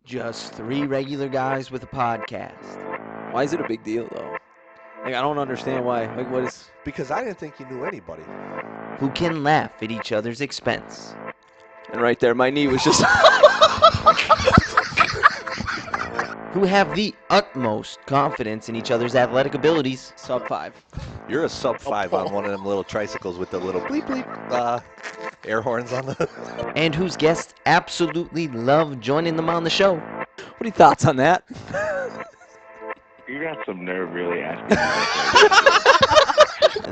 Just three regular guys with a podcast Why is it a big deal, though? Like, I don't understand why. Like, what is... Because I didn't think you knew anybody. who can laugh at each other's expense. And right there, my knee was just... Who have the utmost confidence in each other's athletic abilities. Sub 5. You're a sub 5 on one of them little tricycles with the little bleep bleep air horns on the... And whose guests absolutely love joining them on the show. What are your thoughts on that? You got some nerve really asking.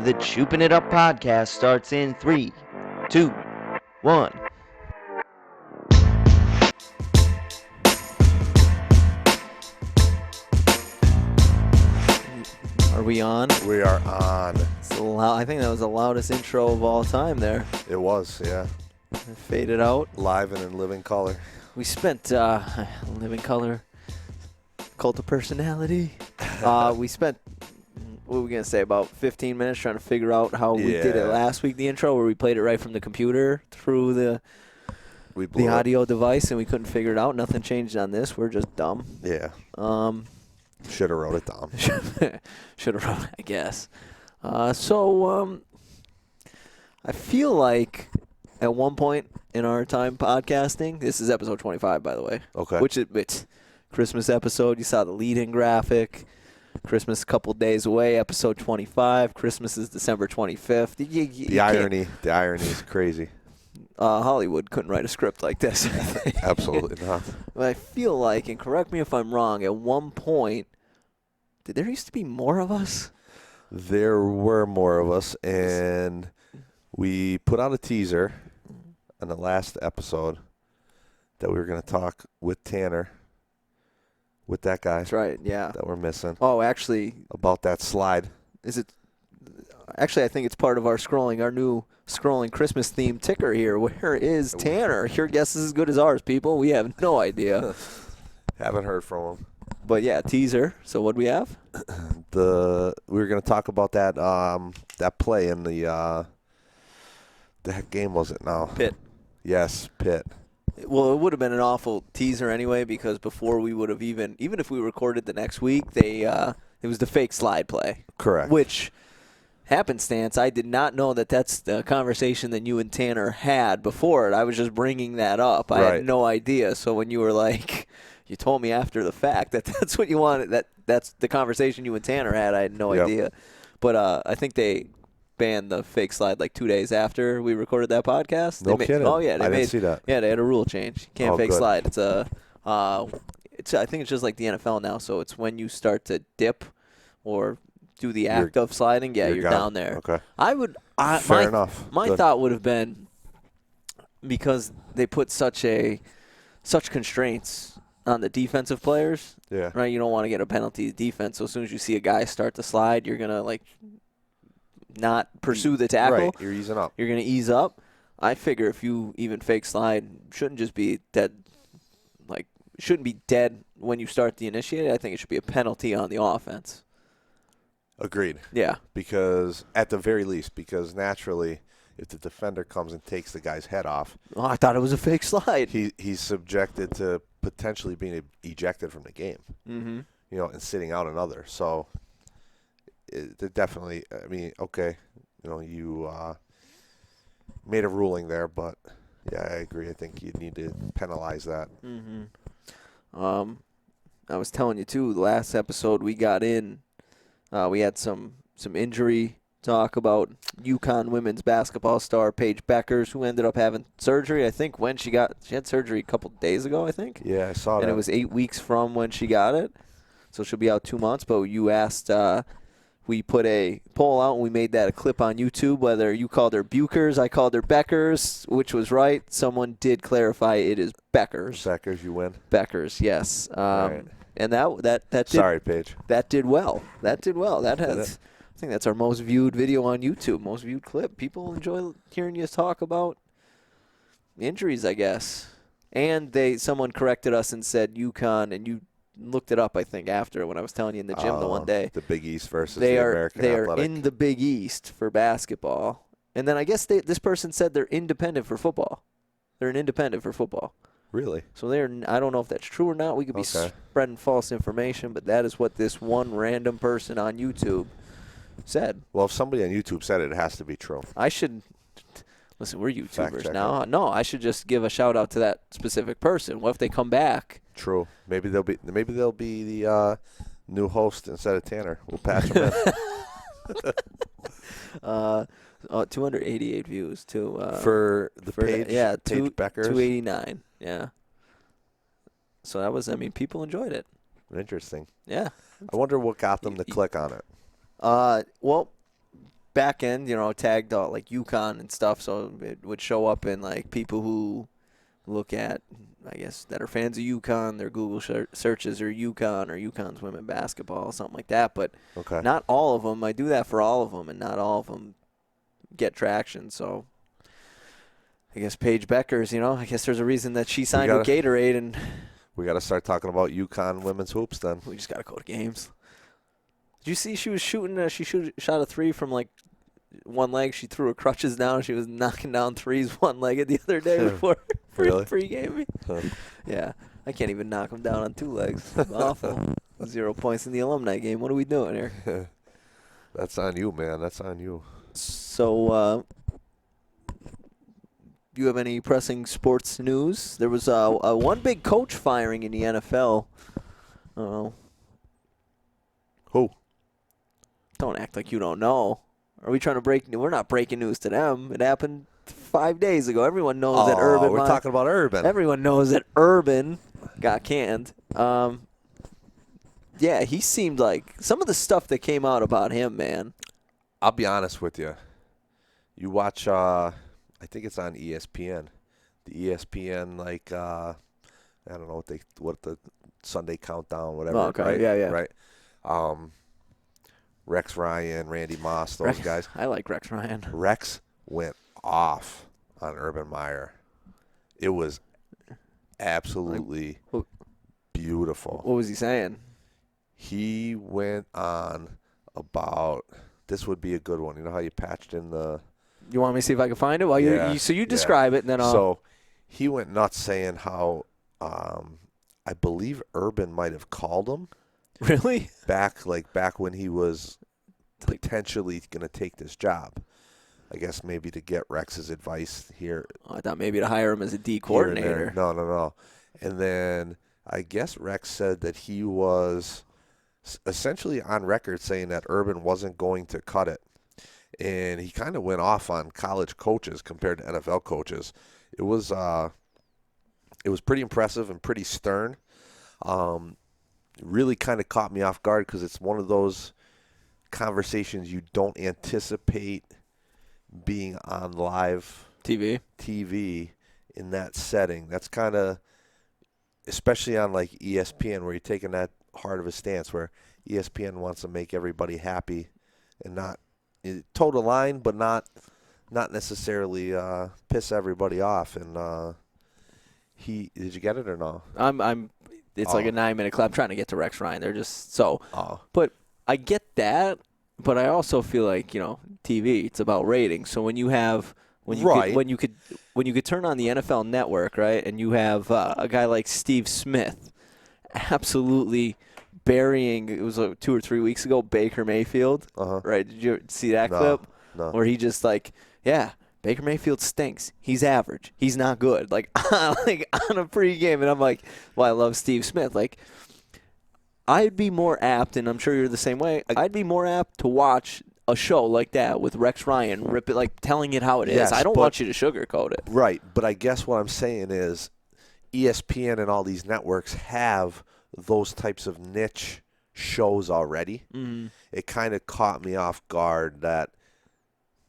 The Choopin' It Up podcast starts in 3, 2, 1. Are we on? We are on. I think that was the loudest intro of all time there. It was, yeah. It faded out. Live and in living color. We spent living color, cult of personality. We spent, what were we going to say, about 15 minutes trying to figure out how we did it last week, the intro, where we played it right from the computer through the audio device, and we couldn't figure it out. Nothing changed on this. We're just dumb. Yeah. Should have wrote it down. Should have wrote, I guess. So I feel like at one point in our time podcasting, this is episode 25, by the way. Okay. Which it's Christmas episode. You saw the lead-in graphic. Christmas a couple days away, episode 25. Christmas is December 25th. The irony is crazy. Hollywood couldn't write a script like this. Absolutely not. But I feel like, and correct me if I'm wrong, at one point, did there used to be more of us? There were more of us, and we put out a teaser on the last episode that we were going to talk with Tanner, with that guy. That's right, yeah. That we're missing. Oh, actually. About that slide. Is it? Actually, I think it's part of our new scrolling Christmas theme ticker here. Where is Tanner? Your guess is as good as ours, people. We have no idea. Haven't heard from him. But yeah, teaser. So what do we have? We were going to talk about that that play in the heck game was it now? Pitt. Yes, Pitt. Well, it would have been an awful teaser anyway, because before we would have even if we recorded the next week, it was the fake slide play. Correct. Which, happenstance, I did not know that that's the conversation that you and Tanner had before it. I was just bringing that up. I had no idea. So when you were like, you told me after the fact that that's what you wanted, that's the conversation you and Tanner had, I had no idea. But I think they banned the fake slide like 2 days after we recorded that podcast. No kidding. Oh yeah, I didn't see that. Yeah, they had a rule change. You can't fake good. slide. It's I think it's just like the NFL now. So it's when you start to dip or do the act of sliding, you're down there. Okay. Fair enough. My thought would have been, because they put such constraints on the defensive players. Yeah. Right. You don't want to get a penalty defense. So as soon as you see a guy start to slide, you're gonna not pursue the tackle. Right. You're easing up. You're gonna ease up. I figure if you even fake slide, shouldn't just be dead. Shouldn't be dead when you start the initiated. I think it should be a penalty on the offense. Agreed. Yeah. Because at the very least, because if the defender comes and takes the guy's head off, I thought it was a fake slide. He's subjected to potentially being ejected from the game. Mm-hmm. And sitting out another. So they're definitely. I mean, okay, you made a ruling there, but yeah, I agree. I think you need to penalize that. Mm-hmm. I was telling you too. The last episode we got in, we had some injury talk about UConn women's basketball star Paige Beckers, who ended up having surgery. I think she had surgery a couple days ago. I think. Yeah, I saw that. And it was 8 weeks from when she got it, so she'll be out 2 months. But you asked. We put a poll out, and we made that a clip on YouTube, whether you called her Bukers, I called her Beckers, which was right. Someone did clarify it is Beckers. Beckers, you win. Beckers, yes. Right. And that did, sorry, Paige. That did well. I think that's our most viewed video on YouTube, most viewed clip. People enjoy hearing you talk about injuries, I guess. And someone corrected us and said UConn, and you looked it up, I think, after when I was telling you in the gym the one day. The Big East versus the American Athletic. They are in the Big East for basketball. And then I guess this person said they're independent for football. They're an independent for football. Really? So I don't know if that's true or not. We could be spreading false information, but that is what this one random person on YouTube said. Well, if somebody on YouTube said it, it has to be true. I should listen. We're YouTubers now. No, I should just give a shout out to that specific person. What if they come back? True. Maybe they'll be the new host instead of Tanner. We'll patch them in. 288 views too. For the page. Paige Beckers. 289. Yeah. So that was. I mean, people enjoyed it. Interesting. Yeah. I wonder what got them to click on it. Well, back end, tagged like UConn and stuff, so it would show up in like people who look at, I guess, that are fans of UConn. Their Google searches are UConn or UConn's women basketball, something like that. But not all of them. I do that for all of them, and not all of them get traction. So I guess Paige Beckers, I guess there's a reason that she signed with Gatorade, and we got to start talking about UConn women's hoops then. We just got to go to games. Did you see she was shooting? Shot a three from like one leg. She threw her crutches down. She was knocking down threes one-legged the other day before pregame. Huh. Yeah, I can't even knock them down on two legs. Awful. 0 points in the alumni game. What are we doing here? That's on you, man. That's on you. So, do you have any pressing sports news? There was one big coach firing in the NFL. I don't know. Who? Don't act like you don't know. Are we trying to break news? We're not breaking news to them. It happened 5 days ago. Everyone knows that Urban. We're talking about Urban. Everyone knows that Urban got canned. Yeah, he seemed like some of the stuff that came out about him, man. I'll be honest with you. You watch, I think it's on ESPN. The ESPN, like, I don't know what the Sunday countdown, whatever. Oh, okay. Right? Yeah. Right. Rex Ryan, Randy Moss, those guys. I like Rex Ryan. Rex went off on Urban Meyer. It was absolutely beautiful. What was he saying? He went on about, this would be a good one. You know how you patched in the... You want me to see if I can find it? Well, you describe it, and then I'll... So he went nuts saying how, I believe Urban might have called him. Really? Back when he was potentially going to take this job. I guess maybe to get Rex's advice here. Oh, I thought maybe to hire him as a D coordinator. No. And then I guess Rex said that he was essentially on record saying that Urban wasn't going to cut it. And he kind of went off on college coaches compared to NFL coaches. It was pretty impressive and pretty stern. Really kind of caught me off guard because it's one of those conversations you don't anticipate being on live TV in that setting. That's kind of, especially on like ESPN, where you're taking that hard of a stance, where ESPN wants to make everybody happy and not toe the line, but not necessarily piss everybody off. And did you get it or no? It's like a 9-minute clip. I'm trying to get to Rex Ryan. They're just so. But I get that. But I also feel like TV. It's about ratings. So when you have when you could turn on the NFL Network, right, and you have a guy like Steve Smith, absolutely burying. It was 2 or 3 weeks ago. Baker Mayfield, right? Did you see that clip? No. Where he just Baker Mayfield stinks. He's average. He's not good. Like on a pregame, and I'm like, well, I love Steve Smith. Like, I'd be more apt, and I'm sure you're the same way. I'd be more apt to watch a show like that with Rex Ryan, rip it, like telling it how it is. I don't want you to sugarcoat it. Right, but I guess what I'm saying is, ESPN and all these networks have those types of niche shows already. Mm-hmm. It kind of caught me off guard that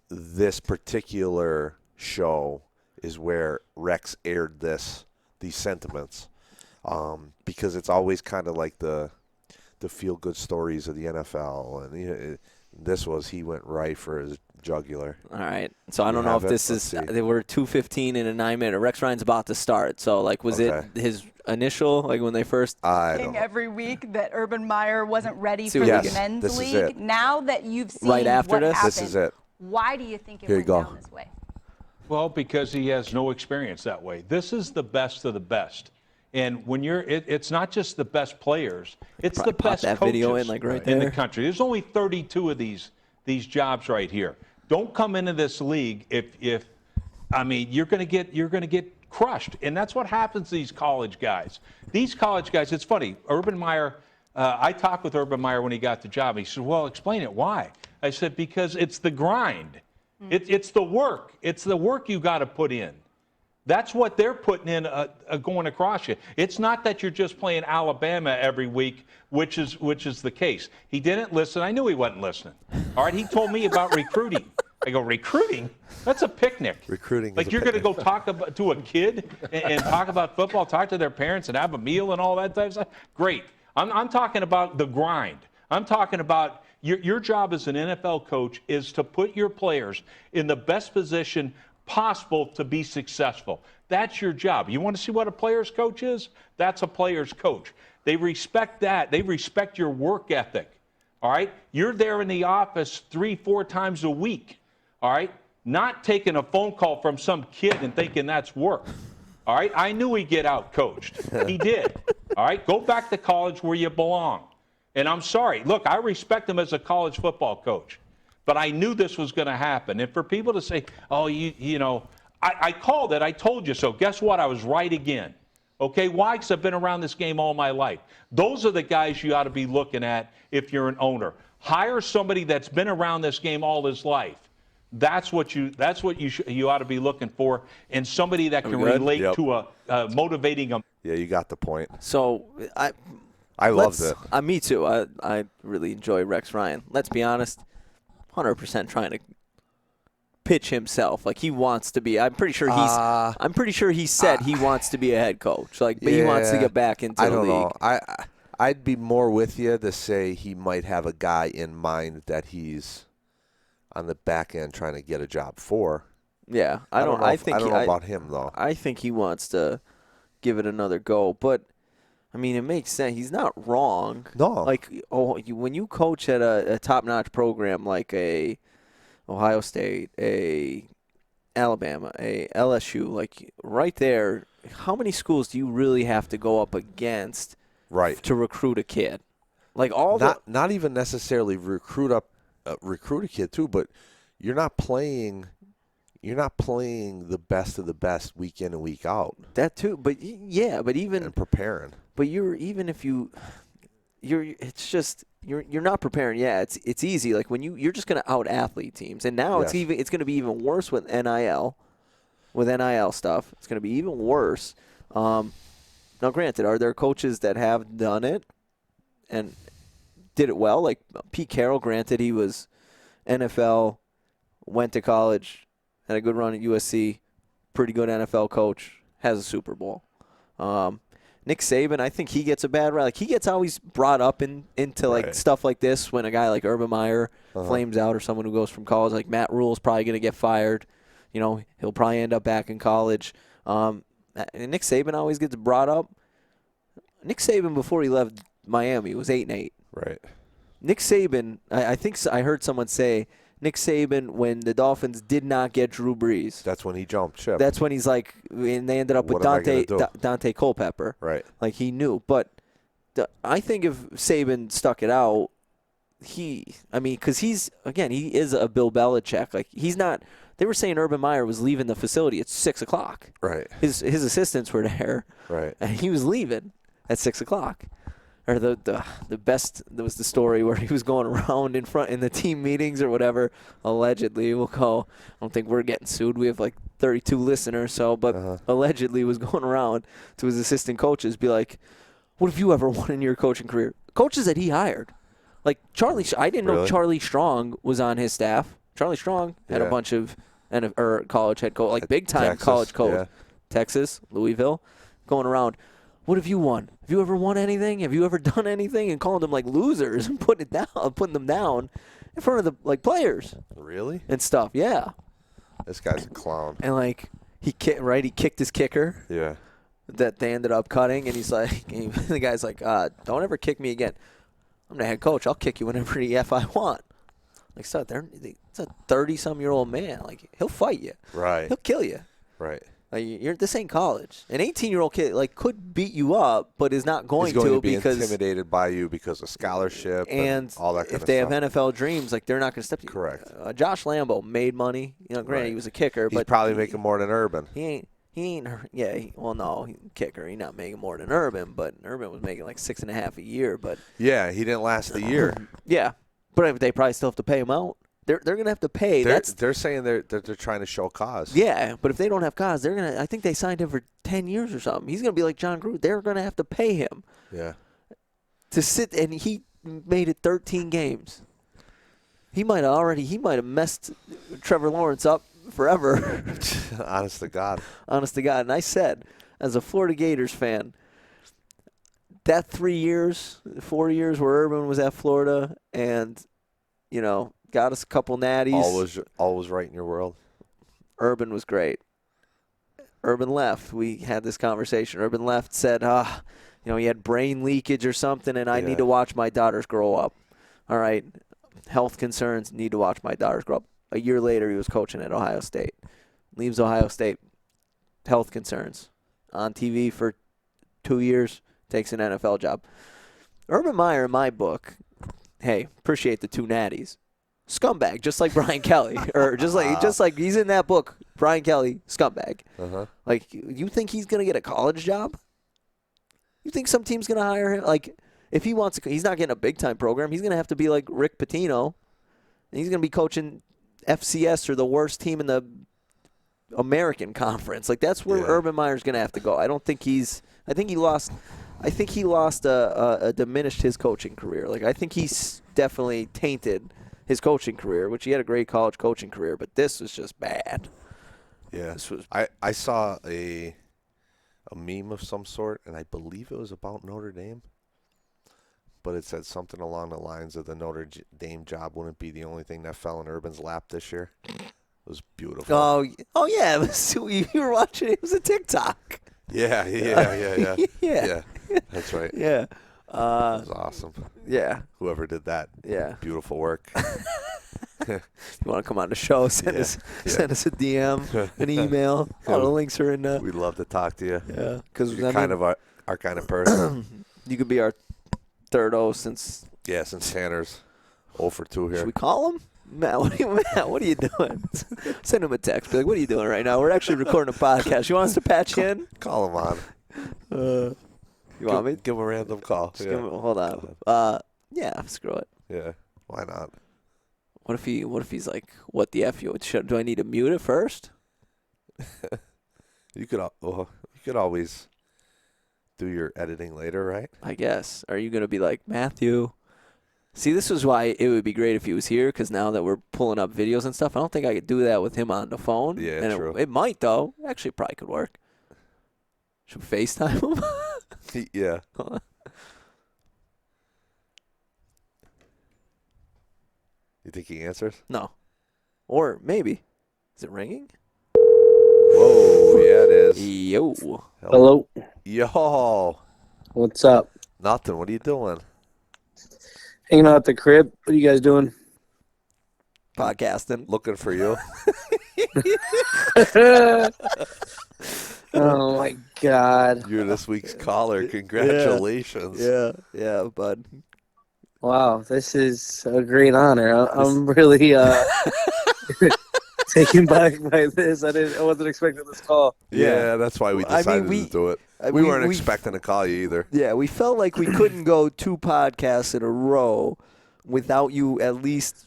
this particular show is where Rex aired these sentiments, because it's always kind of like the feel-good stories of the NFL, and he went right for his jugular. All right, so I don't know if this is. They were 2:15 in a 9-minute. Rex Ryan's about to start, so was it his initial when they first? I don't know. Every week that Urban Meyer wasn't ready for the men's league. Now that you've seen right after what this, happened, this is it. Why do you think it went down this way? Well, because he has no experience that way. This is the best of the best. And when it's not just the best players, it's the best that coaches video in, in the country. There's only 32 of these jobs right here. Don't come into this league if you're going to get crushed. And that's what happens to these college guys. These college guys, it's funny. Urban Meyer, I talked with Urban Meyer when he got the job. He said, well, explain it. Why? I said, because it's the grind. It's the work. It's the work you got to put in. That's what they're putting in going across you. It's not that you're just playing Alabama every week, which is the case. He didn't listen. I knew he wasn't listening. All right, he told me about recruiting. I go, recruiting? That's a picnic. Recruiting like you're going to go talk to a kid and talk about football, talk to their parents and have a meal and all that type of stuff? Great. I'm talking about the grind. I'm talking about your job as an NFL coach is to put your players in the best position possible to be successful. That's your job. You want to see what a player's coach is? That's a player's coach. They respect that. They respect your work ethic. All right? You're there in the office 3-4 times a week. All right? Not taking a phone call from some kid and thinking that's work. All right? I knew he'd get out coached. He did. All right? Go back to college where you belong. And I'm sorry. Look, I respect him as a college football coach. But I knew this was going to happen. And for people to say, oh, I called it. I told you so. Guess what? I was right again. Okay, why? Because I've been around this game all my life. Those are the guys you ought to be looking at if you're an owner. Hire somebody that's been around this game all his life. That's what you ought to be looking for, and somebody that can relate to motivating them. Yeah, you got the point. So I loved it. Me too. I really enjoy Rex Ryan. Let's be honest, 100% trying to pitch himself like he wants to be. I'm pretty sure he said he wants to be a head coach. But he wants to get back into the league. I don't know. I'd be more with you to say he might have a guy in mind that he's on the back end trying to get a job for. Yeah, I don't know about him though. I think he wants to give it another go, but I mean, it makes sense. He's not wrong. No. When you coach at a top-notch program like a Ohio State, a Alabama, a LSU, like right there, how many schools do you really have to go up against to recruit a kid? Not even necessarily recruit a kid too, but you're not playing the best of the best week in and week out. That too, but even preparing. But you're not preparing. Yeah, it's easy. Like when you're just going to out athlete teams, and now it's going to be even worse with NIL stuff. It's going to be even worse. Now, granted, are there coaches that have done it and did it well? Like Pete Carroll, granted, he was NFL, went to college, had a good run at USC, pretty good NFL coach, has a Super Bowl. Nick Saban, I think he gets a bad rap. Like he gets always brought up into stuff like this when a guy like Urban Meyer flames out, or someone who goes from college like Matt Rule's probably going to get fired. He'll probably end up back in college. And Nick Saban always gets brought up. Nick Saban, before he left Miami, was 8-8. Right. Nick Saban, I think I heard someone say Nick Saban, when the Dolphins did not get Drew Brees. That's when he jumped ship. That's when he's like, and they ended up with Dante Culpepper. Right. Like he knew. But I think if Saban stuck it out, because he is a Bill Belichick. Like he's not. They were saying Urban Meyer was leaving the facility at 6 o'clock. Right. His assistants were there. Right. And he was leaving at 6 o'clock. Or the best, there was the story where he was going around in the team meetings or whatever, allegedly. We'll call, I don't think we're getting sued. We have like 32 listeners, but allegedly was going around to his assistant coaches, be like, what have you ever won in your coaching career? Coaches that he hired. Like I didn't know Charlie Strong was on his staff. Charlie Strong had a bunch of college head coach, like big time college coach. Yeah. Texas, Louisville, going around. What have you won? Have you ever won anything? Have you ever done anything? And calling them like losers and putting them down in front of the players. Really? And stuff. Yeah. This guy's a clown. And he kicked his kicker. Yeah. That they ended up cutting, and he's like, the guy's like, don't ever kick me again. I'm the head coach. I'll kick you whenever the F I want. Like, so it's a 30-some-year-old man. Like, he'll fight you. Right. He'll kill you. Right. Like, this ain't college. An 18-year-old kid could beat you up, but is not going, He's going to be because intimidated by you because of scholarship and all that kind of stuff. If they have NFL dreams, like, they're not going to step to you. Correct. Josh Lambo made money. Granted, Right. he was a kicker, He's but probably making more than Urban. He ain't. Yeah. No, kicker. He's not making more than Urban, but Urban was making like $6.5 a year. But yeah, he didn't last the year. Yeah, but they probably still have to pay him out. They're gonna have to pay. They're saying they're trying to show cause. Yeah, but if they don't have cause, they're gonna. I think they signed him for 10 years or something. He's gonna be like John Gruden. They're gonna have to pay him. Yeah. To sit, and he made it 13 games. He might have messed Trevor Lawrence up forever. Honest to God. Honest to God. And I said, as a Florida Gators fan, that 4 years where Urban was at Florida and, got us a couple natties. All was right in your world. Urban was great. Urban left. We had this conversation. Urban left, said, he had brain leakage or something, and I need to watch my daughters grow up. All right. Health concerns, need to watch my daughters grow up. A year later, he was coaching at Ohio State. Leaves Ohio State. Health concerns. On TV for 2 years, takes an NFL job. Urban Meyer, in my book, hey, appreciate the 2 natties. Scumbag, just like Brian Kelly, or just like he's in that book. Brian Kelly, scumbag. Like, you think he's gonna get a college job? You think some team's gonna hire him? Like, if he wants to, he's not getting a big time program. He's gonna have to be like Rick Pitino, and he's gonna be coaching FCS or the worst team in the American Conference. Like, that's where Urban Meyer's gonna have to go. I think he lost diminished his coaching career. Like, I think he's definitely tainted his coaching career, which he had a great college coaching career, but this was just bad. Yeah. I saw a meme of some sort, and I believe it was about Notre Dame, but it said something along the lines of the Notre Dame job wouldn't be the only thing that fell in Urban's lap this year. It was beautiful. Oh yeah, you were watching it. It was a TikTok. Yeah. Yeah. That's right. Yeah. That was awesome. Yeah. Whoever did that. Yeah. Beautiful work. You want to come on the show, send us a DM, an email. All the links are in there. We'd love to talk to you. Yeah. Because you're kind of our kind of person. You could be our third O since Tanner's 0 for 2 here. Should we call him? Matt, what are you doing? Send him a text. Be like, what are you doing right now? We're actually recording a podcast. You want us to patch you in? Call him on. You want me? Give him a random call. Hold on. Yeah, screw it. Yeah, why not? What if he's like, what the F you? Do I need to mute it first? You could always do your editing later, right? I guess. Are you going to be like, Matthew? See, this is why it would be great if he was here, because now that we're pulling up videos and stuff, I don't think I could do that with him on the phone. Yeah, and true. It might, though. Actually, it probably could work. Should we FaceTime him? Yeah. You think he answers? No. Or maybe. Is it ringing? Whoa, yeah, it is. Yo. Hello. Yo. What's up? Nothing. What are you doing? Hanging out at the crib. What are you guys doing? Podcasting. Looking for you. Oh, my God. You're this week's caller. Congratulations. Yeah, bud. Wow, this is a great honor. I'm really taken back by this. I wasn't expecting this call. Yeah, that's why we decided to do it. We weren't expecting to call you either. Yeah, we felt like we couldn't go 2 podcasts in a row without you at least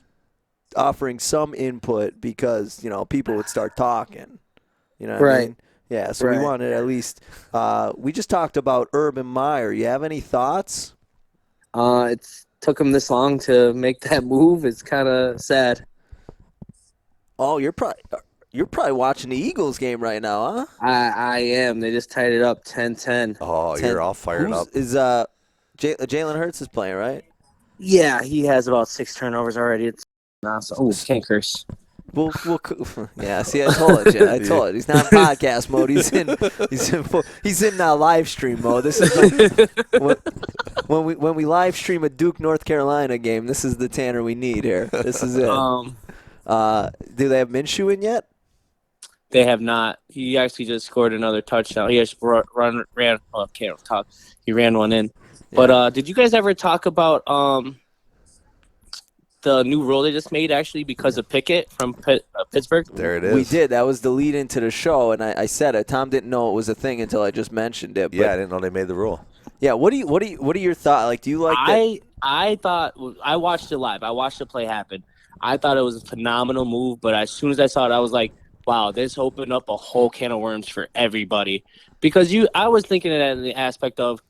offering some input because, people would start talking. You know what I mean? Yeah, so we wanted at least we just talked about Urban Meyer. You have any thoughts? It took him this long to make that move. It's kind of sad. Oh, you're probably watching the Eagles game right now, huh? I am. They just tied it up 10-10. Oh, you're all fired up. Jalen Hurts is playing, right? Yeah, he has about 6 turnovers already. It's awesome. Oh, can't curse. Yeah, see, I told you. He's not in podcast mode. He's in live stream mode. This is when we live stream a Duke North Carolina game, this is the Tanner we need here. This is it. Do they have Minshew in yet? They have not. He actually just scored another touchdown. He just ran. Oh, can't talk. He ran one in. Yeah. But did you guys ever talk about the new rule they just made actually because of Pickett from Pittsburgh? There it is. We did. That was the lead into the show, and I said it. Tom didn't know it was a thing until I just mentioned it. But, yeah, I didn't know they made the rule. Yeah, what are your thoughts? Like, do you like that? I thought I watched it live. I watched the play happen. I thought it was a phenomenal move, but as soon as I saw it, I was like, wow, this opened up a whole can of worms for everybody. Because I was thinking of that in the aspect of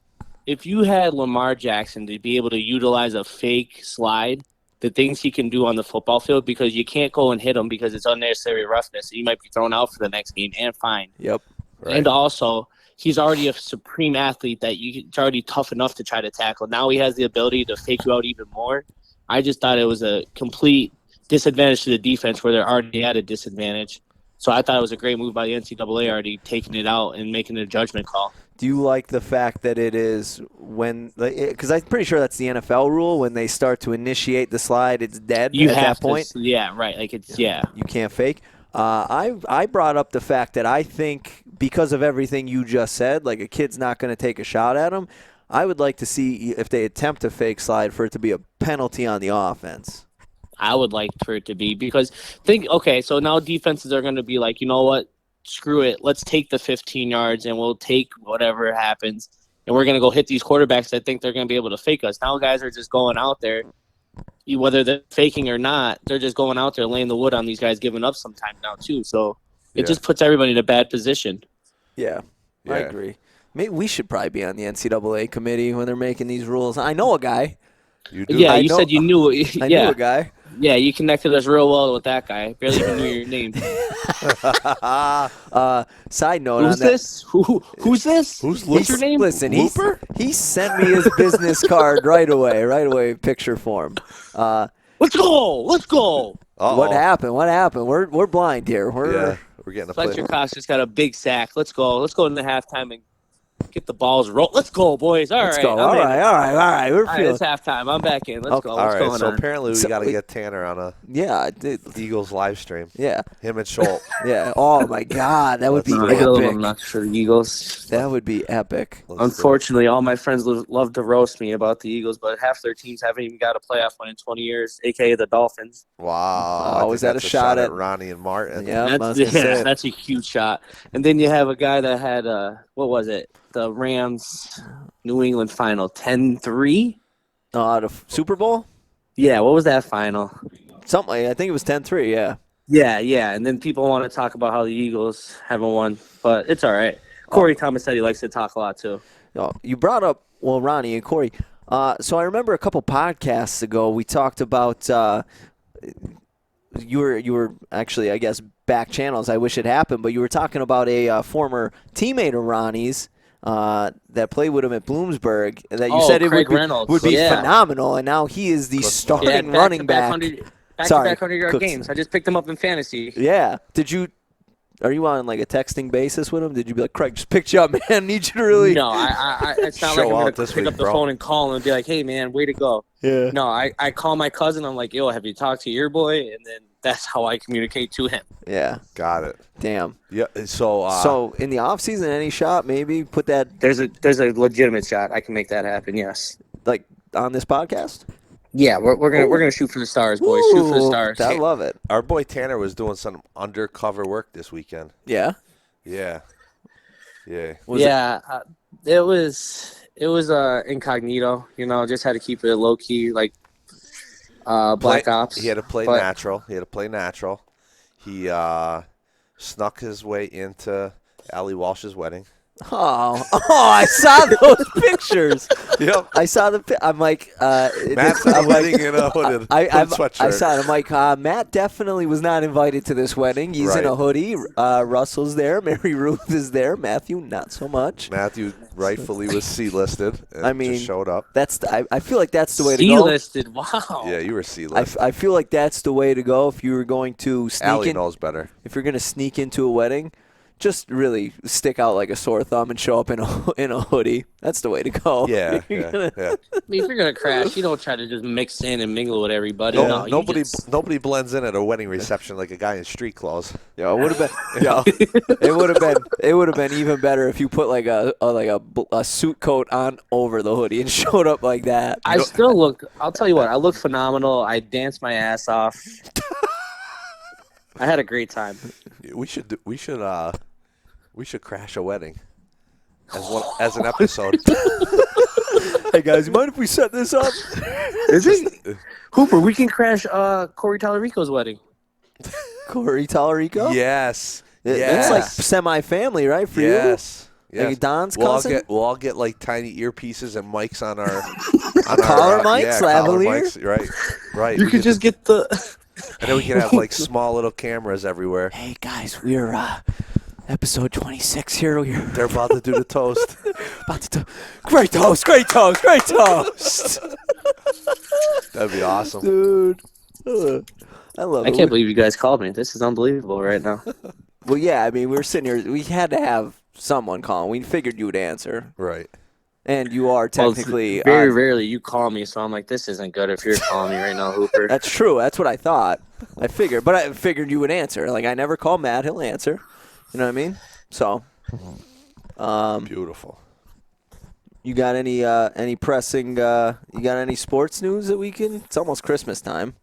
if you had Lamar Jackson to be able to utilize a fake slide, the things he can do on the football field, because you can't go and hit him because it's unnecessary roughness. He might be thrown out for the next game and fined. Yep. Right. And also, he's already a supreme athlete that it's already tough enough to try to tackle. Now he has the ability to fake you out even more. I just thought it was a complete disadvantage to the defense where they're already at a disadvantage. So I thought it was a great move by the NCAA, already taking it out and making a judgment call. Do you like the fact that it is when – because I'm pretty sure that's the NFL rule. When they start to initiate the slide, it's dead at that point? Yeah, right. Like it's yeah. You can't fake. I brought up the fact that I think because of everything you just said, like a kid's not going to take a shot at him, I would like to see if they attempt a fake slide for it to be a penalty on the offense. I would like for it to be because so now defenses are going to be like, you know what? Screw it. Let's take the 15 yards and we'll take whatever happens. And we're going to go hit these quarterbacks that think they're going to be able to fake us. Now guys are just going out there, whether they're faking or not, they're just going out there laying the wood on these guys giving up sometimes now too. So it just puts everybody in a bad position. Yeah, I agree. Maybe we should probably be on the NCAA committee when they're making these rules. I know a guy. You do? Yeah, you said you knew. I knew a guy. Yeah, you connected us real well with that guy. Barely even knew your name. Side note Who's on that. this? Who's this? What's your name? Listen, he sent me his business card right away, picture form. Let's go. Uh-oh. What happened? We're blind here. We're getting a play. Fletcher Cox just got a big sack. Let's go in the halftime and get the balls roll. Let's go, boys. All right. All right. We're feeling. It's halftime. I'm back in. Let's go. All What's right, going so on? apparently we got to get Tanner on a Eagles live stream. Yeah. Him and Schultz. Yeah. Oh, my God. That would be I get a little epic. nuts for the Eagles. That would be epic. Unfortunately, all my friends love to roast me about the Eagles, but half their teams haven't even got a playoff win in 20 years, a.k.a. the Dolphins. Wow. Was that that's a shot at Ronnie and Martin? Yeah, that's a huge shot. And then you have a guy that had, what was it? The Rams New England final 10-3. The Super Bowl? Yeah, what was that final? Something. I think it was 10-3, yeah. Yeah. And then people want to talk about how the Eagles haven't won, but it's all right. Corey Thomas said he likes to talk a lot too. You brought up, Ronnie and Corey. So I remember a couple podcasts ago we talked about you were actually, I guess, back channels. I wish it happened, but you were talking about a former teammate of Ronnie's that played with him at Bloomsburg that you said it would be phenomenal, and now he is the starting running back. Back-to-back 100-yard games. I just picked him up in fantasy. Yeah. Are you on like a texting basis with him? Did you be like, Craig, just picked you up, man? I need you to really. No, it's not like I'm going to pick up the phone and call him and be like, hey, man, way to go. Yeah. No, I call my cousin. I'm like, yo, have you talked to your boy? And then that's how I communicate to him. Yeah. Got it. Damn. Yeah. So in the offseason, any shot, maybe put that. There's a legitimate shot. I can make that happen, yes. Like on this podcast? Yeah, we're gonna shoot for the stars, boys. Ooh, shoot for the stars. I love it. Our boy Tanner was doing some undercover work this weekend. Yeah. Yeah. It was incognito. You know, just had to keep it low key, like Black Ops. He had to play natural. He snuck his way into Allie Walsh's wedding. Oh, I saw those pictures. Yep. I saw I'm like, Matt's at the wedding in a hooded sweatshirt. I saw it. I'm like, Matt definitely was not invited to this wedding. He's in a hoodie. Russell's there. Mary Ruth is there. Matthew, not so much. Matthew rightfully was C-listed. Just showed up. I feel like that's the way to go. C-listed, wow. Yeah, you were C-listed. I feel like that's the way to go if you were going to sneak Allie in. knows better. If you're going to sneak into a wedding, just really stick out like a sore thumb and show up in a hoodie. That's the way to go. Yeah. I mean, if you're gonna crash, you don't try to just mix in and mingle with everybody. No, No, nobody blends in at a wedding reception like a guy in street clothes. Yeah, it would have been. Yeah, it would have been even better if you put like a suit coat on over the hoodie and showed up like that. I still look. I'll tell you what. I look phenomenal. I danced my ass off. I had a great time. We should crash a wedding as an episode. Hey guys, you mind if we set this up? Is it Hooper? We can crash Corey Tallarico's wedding. Corey Tallarico? Yes. That's like semi-family, right? For you? Yes. Like Don's cousin? We'll all get like tiny earpieces and mics on our collar mics, collar lavalier. mics. Right. You could just get the. And then we can have like small little cameras everywhere. Hey guys, we're episode 26 here. They're about to do the toast. Great toast. That'd be awesome, dude. I love it. I can't believe you guys called me. This is unbelievable right now. Well, yeah. I mean, we were sitting here. We had to have someone call. We figured you would answer. right? And you are technically very rarely you call me, so I'm like, this isn't good if you're calling me right now, Hooper. That's true. That's what I thought. I figured you would answer. Like I never call Matt. He'll answer. You know what I mean? So, Beautiful. you got any pressing? You got any sports news that we can? It's almost Christmas time.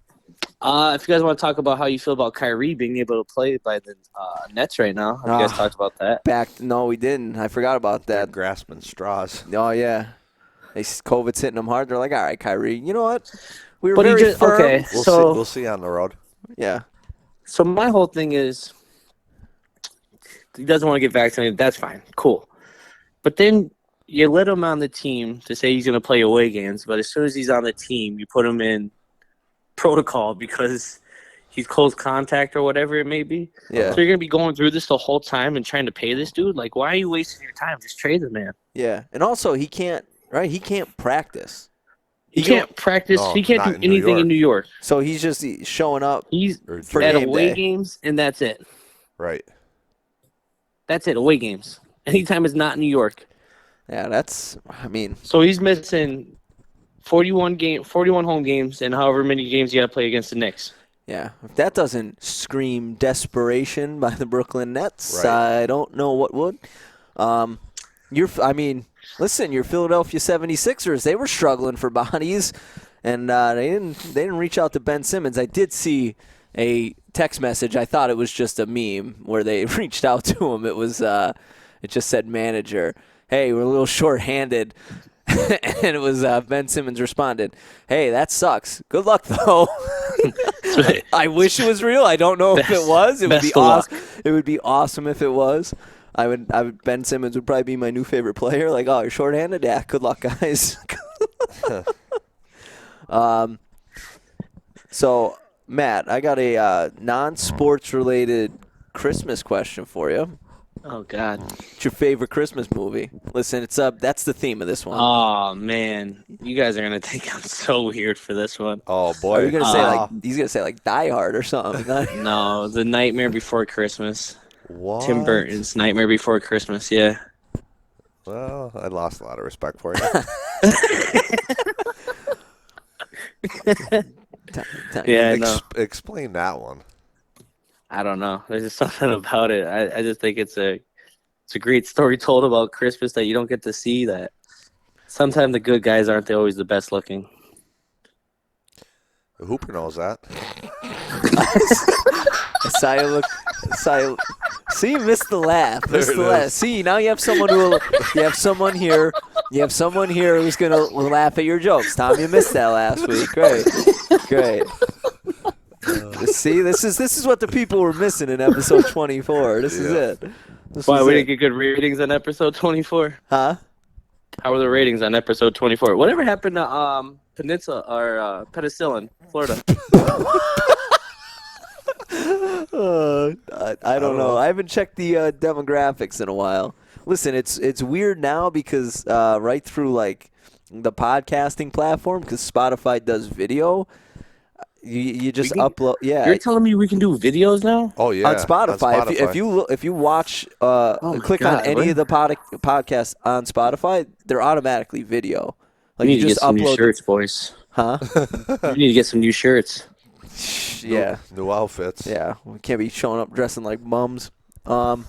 If you guys want to talk about how you feel about Kyrie being able to play by the Nets right now, have you guys talked about that? No, we didn't. I forgot about They're that. grasping straws. Oh yeah, COVID's hitting them hard. They're like, all right, Kyrie. You know what? We were But he very just firm. okay. We'll see on the road. Yeah. So my whole thing is, he doesn't want to get vaccinated. That's fine, cool. But then you let him on the team to say he's going to play away games. But as soon as he's on the team, you put him in protocol because he's close contact or whatever it may be. Yeah. So you're going to be going through this the whole time and trying to pay this dude? Like, why are you wasting your time? Just trade the man. Yeah, and also he can't. Right? He can't practice. He can't practice. No, He can't not do in New anything York. in New York. So he's just showing up. He's For at game away day. games, and that's it. Right. That's it, away games. Anytime it's not New York. Yeah, that's. I mean, So he's missing 41 home games, and however many games you got to play against the Knicks. yeah. If that doesn't scream desperation by the Brooklyn Nets, Right. I don't know what would. Listen, your Philadelphia 76ers, they were struggling for bodies, and they didn't reach out to Ben Simmons. I did see a text message. I thought it was just a meme where they reached out to him. It was it just said manager, hey, we're a little short-handed. And it was Ben Simmons responded, hey, that sucks. Good luck, though. I wish it was real. I don't know if it was. It would be awesome. It would be awesome if it was. I would. Ben Simmons would probably be my new favorite player. Like, oh, you're shorthanded? Yeah, good luck, guys. So, Matt, I got a non-sports related Christmas question for you. Oh, God. What's your favorite Christmas movie? Listen, it's up. That's the theme of this one. Oh, man. You guys are going to think I'm so weird for this one. Oh, Are boy. you gonna say he's gonna say like Die Hard or something? No, The Nightmare Before Christmas. What? Tim Burton's Nightmare Before Christmas, yeah. Well, I lost a lot of respect for you. Yeah, I know. Explain that one. I don't know. There's just something about it. I just think it's a great story told about Christmas that you don't get to see. That sometimes the good guys aren't always the best looking. Hooper knows that. See, you missed the laugh. See, now you have someone here who's gonna laugh at your jokes. Tom, you missed that last week. Great. See, this is what the people were missing in episode 24. This is it. Why, we didn't get good ratings on episode 24? Huh? How were the ratings on episode 24? Whatever happened to Peninsula or Penicillin, Florida? I don't know. I haven't checked the demographics in a while. Listen, it's weird now because right through like the podcasting platform, because Spotify does video. You just upload. Yeah. You're telling me we can do videos now? Oh yeah. On Spotify. If you watch, click on any of the podcasts on Spotify, they're automatically video. Like you need you to just get some new upload. shirts, boys. Huh? You need to get some new shirts. Yeah. New outfits. Yeah. We can't be showing up dressing like bums. Tom,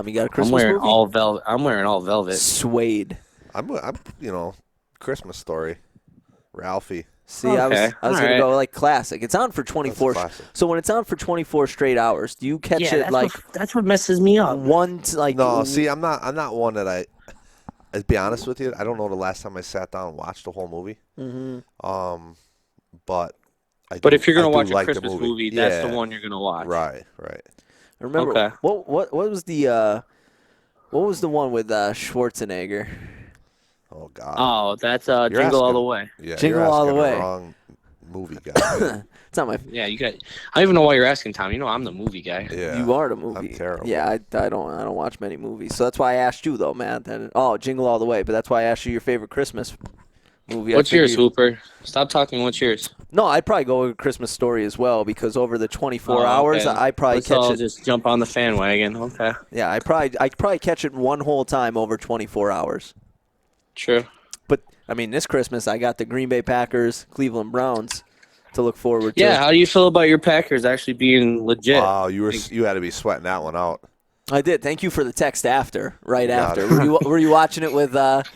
you got a Christmas I'm wearing movie? all velvet. I'm wearing all velvet. Suede. I'm Christmas Story. Ralphie. See, I was All gonna right. go like classic. It's on for 24. classic. So when it's on for 24 straight hours, do you catch it like that's what messes me up. No, see, I'm not one that I'd be honest with you, I don't know the last time I sat down and watched the whole movie. Mm-hmm. But if you're gonna watch a like the Christmas movie, that's the one you're gonna watch. Right. I remember Okay. what was the one with Schwarzenegger? Oh God. Oh, that's You're Jingle All asking- the Way. Yeah, Jingle you're All the asking Way. Wrong movie guy. It's not my. Yeah, you got. I don't even know why you're asking, Tom. You know I'm the movie guy. Yeah. You are the movie. I'm terrible. Yeah, I don't watch many movies, so that's why I asked you though, man. Jingle All the Way, but that's why I asked you your favorite Christmas movie. What's yours, Hooper? Stop talking. What's yours? No, I'd probably go with a Christmas Story as well because over the 24 hours, okay. I probably Let's catch all it. just jump on the fan wagon. Okay. Yeah, I probably catch it one whole time over 24 hours. True. But I mean, this Christmas I got the Green Bay Packers, Cleveland Browns to look forward to. Yeah. How do you feel about your Packers actually being legit? Wow, you had to be sweating that one out. I did. Thank you for the text after. Right Got after. it. Were you watching it with Grasso?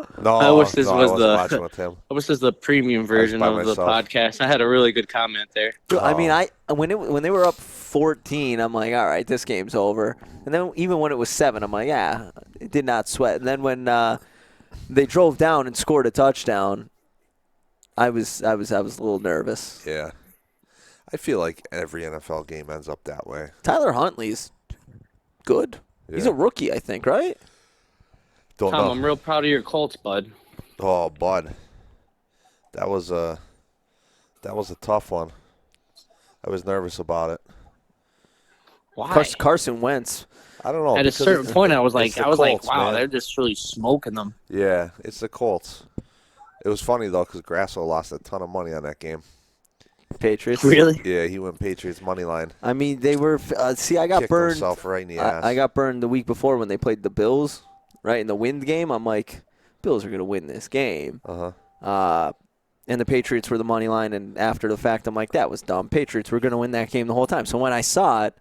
Huh. No, I wish this no, was I wasn't the. watching with him. I wish this was the premium version by of the myself. podcast. I had a really good comment there. I mean, when they were up 14, I'm like, all right, this game's over. And then even when it was 7, I'm like, yeah, it did not sweat. And then when they drove down and scored a touchdown, I was a little nervous. Yeah. I feel like every NFL game ends up that way. Tyler Huntley's good. He's Yeah. a rookie, I think, right? Don't Tom, know. I'm real proud of your Colts, bud. Oh, bud. That was a tough one. I was nervous about it. Why? Carson Wentz. I don't know. At a because certain point, I was like, the Colts, wow, man. they're just really smoking them. Yeah, it's the Colts. It was funny, though, because Grasso lost a ton of money on that game. Patriots. Really? Yeah, he went Patriots money line. I mean, they were. I got Kicked burned. himself right in the ass. I got burned the week before when they played the Bills, right in the wind game. I'm like, Bills are going to win this game. And the Patriots were the money line. And after the fact, I'm like, that was dumb. Patriots were going to win that game the whole time. So when I saw it,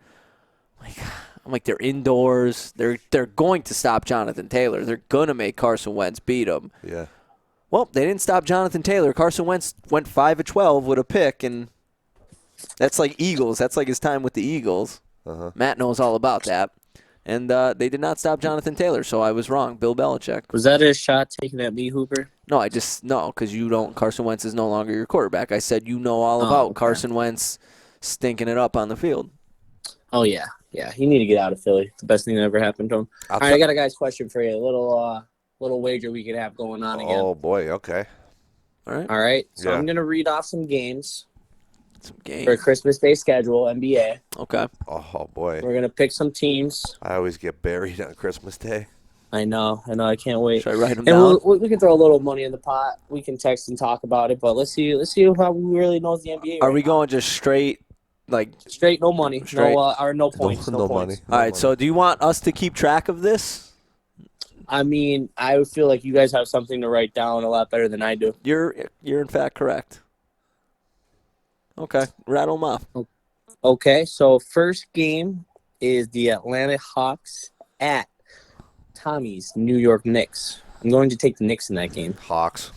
I'm like, they're indoors. They're going to stop Jonathan Taylor. They're going to make Carson Wentz beat him. Yeah. Well, they didn't stop Jonathan Taylor. Carson Wentz went 5 of 12 with a pick, and that's like Eagles. That's like his time with the Eagles. Matt knows all about that. And they did not stop Jonathan Taylor, so I was wrong. Bill Belichick. Was that a shot taken at me, Hooper? No, because you don't. Carson Wentz is no longer your quarterback. I said you know all about Carson Wentz stinking it up on the field. Oh, yeah. Yeah, you need to get out of Philly. It's the best thing that ever happened to him. All right, I got a guy's question for you. A little wager we could have going on again. Oh, boy. Okay. All right. So Yeah. I'm going to read off some games Some for games. Christmas Day schedule, NBA. Okay. Oh, boy. We're going to pick some teams. I always get buried on Christmas Day. I know. I can't wait. Should I write them And down? we can throw a little money in the pot. We can text and talk about it, but let's see how we really knows the NBA. Are right we now. going just straight, like? Straight? No money. Straight. No points. No points. money. All right. So do you want us to keep track of this? I mean, I would feel like you guys have something to write down a lot better than I do. You're in fact correct. Okay. Rattle them off. Okay, so first game is the Atlanta Hawks at Tommy's New York Knicks. I'm going to take the Knicks in that game. Hawks.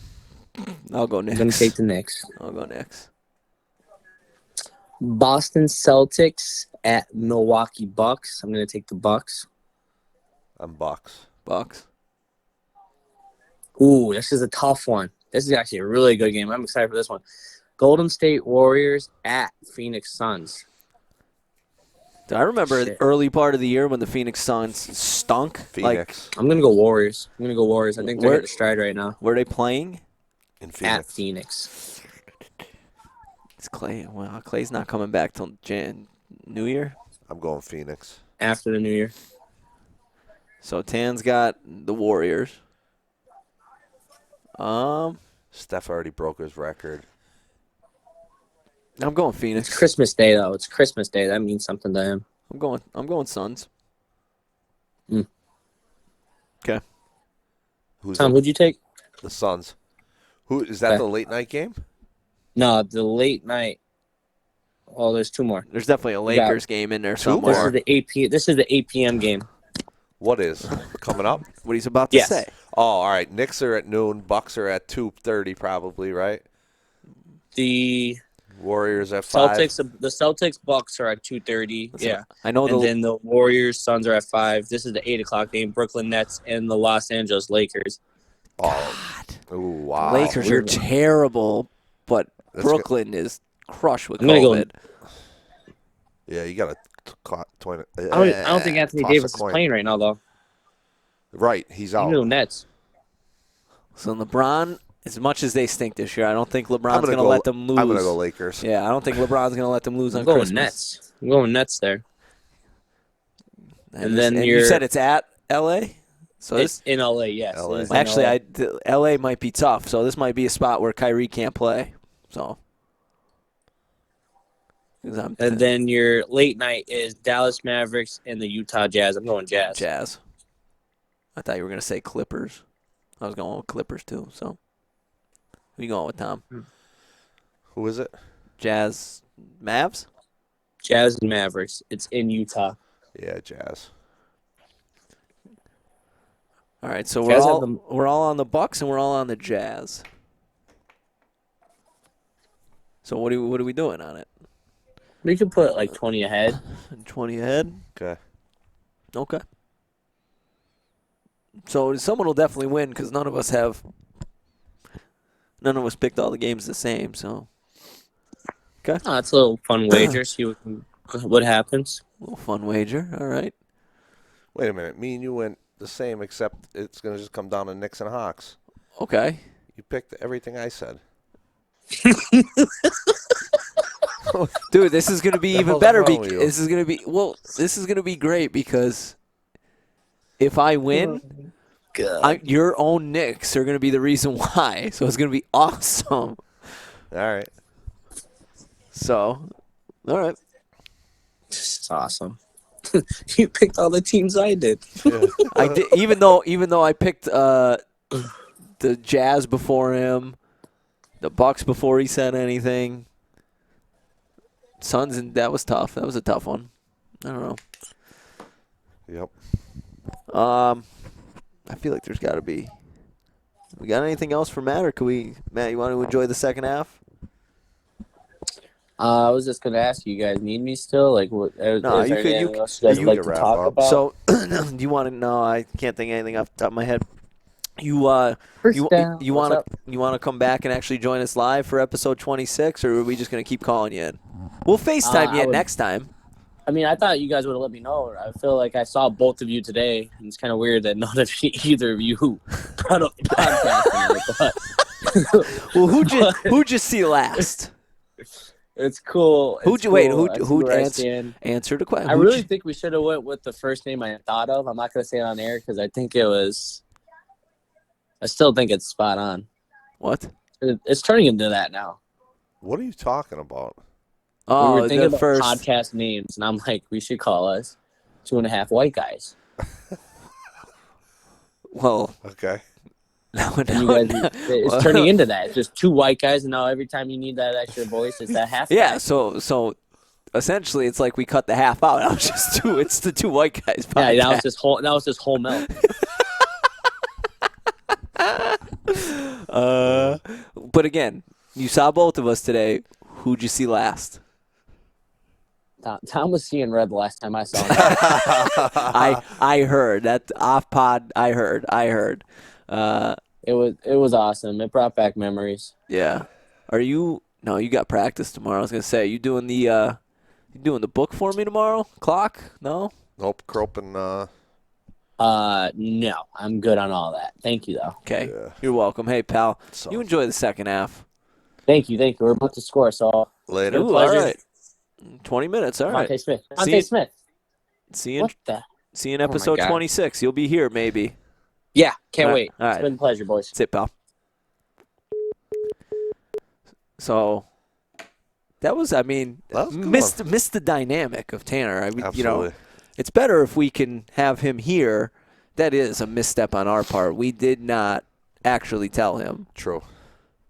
I'll go I'm going to next. take the Knicks. I'll go next. Boston Celtics at Milwaukee Bucks. I'm going to take the Bucks. I'm Bucks. Bucks. Ooh, this is a tough one. This is actually a really good game. I'm excited for this one. Golden State Warriors at Phoenix Suns. Do I remember Shit. early part of the year when the Phoenix Suns stunk? Phoenix. I'm going to go Warriors. I think they're Where- at a stride right now. Were they playing? In At Phoenix. Phoenix. It's Clay. Well, Clay's not coming back till New Year. I'm going Phoenix. After the New Year. So Tan's got the Warriors. Steph already broke his record. I'm going Phoenix. It's Christmas Day, though. It's Christmas Day. That means something to him. I'm going Suns. Okay. Tom, who'd you take? The Suns. Who is that? The late night game? No, the late night. Oh, there's two more. There's definitely a Lakers game in there somewhere. This is the 8 p.m. game. What is coming up? What he's about to say. Oh, all right. Knicks are at noon. Bucks are at 2:30 probably, right? The Warriors at 5. The Celtics Bucks are at 2:30. Yeah, I know. And then the Warriors Suns are at 5. This is the 8 o'clock game. Brooklyn Nets and the Los Angeles Lakers. Oh, ooh, wow. Lakers are terrible, but Brooklyn is crushed with I'm gonna COVID. Yeah, you got to 20. I don't think Anthony Davis is playing right now, though. Right, he's out. You know, Nets. So LeBron, as much as they stink this year, I don't think LeBron's going to let them lose. I'm going to go Lakers. Yeah, I don't think LeBron's going to let them lose on Christmas. Christmas. I'm going Nets there. And then you said it's at L.A.? So it's in L.A., yes. LA. Actually, L.A. might be tough, so this might be a spot where Kyrie can't play. So. And then your late night is Dallas Mavericks and the Utah Jazz. I'm going Jazz. Jazz. I thought you were going to say Clippers. I was going with Clippers, too. So, who are you going with, Tom? Who is it? Jazz Mavs? Jazz and Mavericks. It's in Utah. Yeah, Jazz. All right, so Jazz we're all on the Bucks and we're all on the Jazz. So what are we doing on it? We could put like 20 ahead. 20 ahead? Okay. Okay. So someone will definitely win because none of us picked all the games the same. So, okay. Oh, it's a little fun wager. See what happens. A little fun wager. All right. Wait a minute. Me and you went the same, except it's going to just come down to Knicks and Hawks. Okay. You picked everything I said. Dude, this is going to be even better. This is going to be great because if I win, your own Knicks are going to be the reason why. So it's going to be awesome. All right. So, all right. It's awesome. You picked all the teams I did. Yeah. I did, even though I picked the Jazz before him, the Bucks before he said anything. Suns, and that was tough. That was a tough one. I don't know. Yep. I feel like there's got to be. We got anything else for Matt, or could we? Matt, you want to enjoy the second half? I was just gonna ask you guys need me still? Like, what? No, is you there could. anything else you guys would like to talk about? So, do you want to? No, I can't think of anything off the top of my head. You want to come back and actually join us live for episode 26, or are we just gonna keep calling you in? We'll FaceTime you next time. I mean, I thought you guys would have let me know. I feel like I saw both of you today, and it's kind of weird that none of either of you brought up the podcast. Well, who'd you see last? It's cool. Who'd answer the question? I really think we should have went with the first name I thought of. I'm not gonna say it on air because I think it was. I still think it's spot on. What? It's turning into that now. What are you talking about? Oh, we were thinking about first podcast names, and I'm like, we should call us 2.5 White Guys. Well, okay. It's turning into that. It's just 2 white guys, and now every time you need that extra voice, it's that half. Yeah, guy. so essentially, it's like we cut the half out. Now it's just 2. It's the 2 white guys. Podcast. Yeah, that was this whole milk. But again, you saw both of us today. Who'd you see last? Tom was seeing red the last time I saw him. I heard that off pod. I heard. It was awesome. It brought back memories. Yeah. Are you? No, you got practice tomorrow. I was gonna say, you doing the book for me tomorrow? Clock? No. Nope. Croping. No, I'm good on all that. Thank you though. Okay. Yeah. You're welcome. Hey, pal. You enjoy the second half. Thank you. We're about to score, so Later. Ooh, all right. 20 minutes. All right. Monte Smith. See you in Oh episode 26. You'll be here, maybe. Yeah, can't All wait. right. It's been a pleasure, boys. That's it, pal. So, That was, missed the dynamic of Tanner. Absolutely. It's better if we can have him here. That is a misstep on our part. We did not actually tell him. True.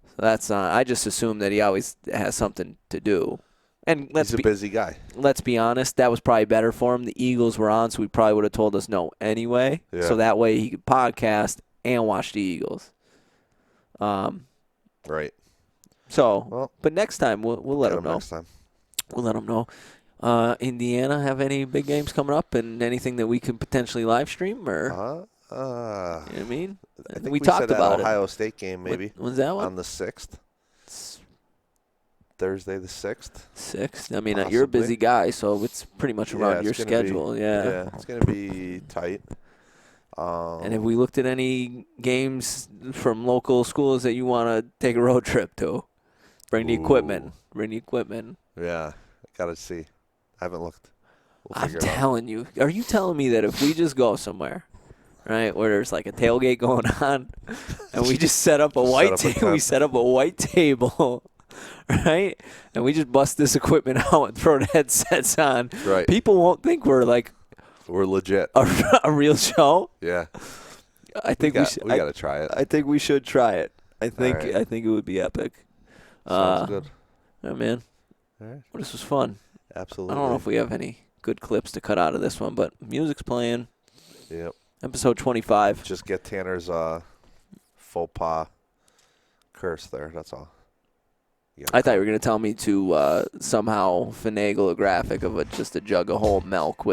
So that's not. I just assume that he always has something to do. And he's a busy guy. Let's be honest. That was probably better for him. The Eagles were on, so he probably would have told us no anyway. Yeah. So that way he could podcast and watch the Eagles. Right. So, but next time we'll let him know. Next time. We'll let him know. Indiana have any big games coming up and anything that we can potentially live stream or? You know what I mean? I think we talked said about that Ohio State game maybe. When's that one? On the 6th. Thursday the 6th. 6th. I mean, Possibly. you're a busy guy, so it's pretty much around your schedule. Yeah, it's going to be tight. And have we looked at any games from local schools that you want to take a road trip to? Bring the equipment. Yeah, I got to see. I haven't looked. I'm telling you. Are you telling me that if we just go somewhere, right, where there's like a tailgate going on, and we just set up a white table, right, and we just bust this equipment out and throw the headsets on, right, people won't think we're legit, a real show? Yeah. I think we should. We got to try it. I think we should try it. I think it would be epic. Sounds good. Yeah, man. All right. Well, this was fun. Absolutely. I don't know if we have any good clips to cut out of this one, but music's playing. Yep. Episode 25. Just get Tanner's faux pas curse there. That's all. I thought you were going to tell me to somehow finagle a graphic of just a jug of whole milk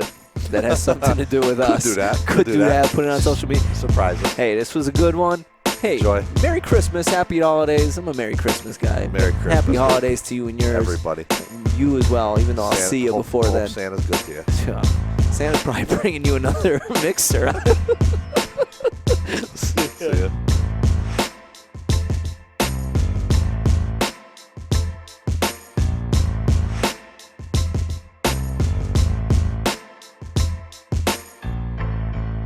that has something to do with us. Could do that. Could do that. Put it on social media. Surprising. Hey, this was a good one. Hey, Enjoy. Merry Christmas, Happy Holidays. I'm a Merry Christmas guy. Merry Christmas. Happy Holidays to you and yours. Everybody. And you as well, even though I'll see you before then. Santa's good to you. Santa's probably bringing you another mixer. See ya.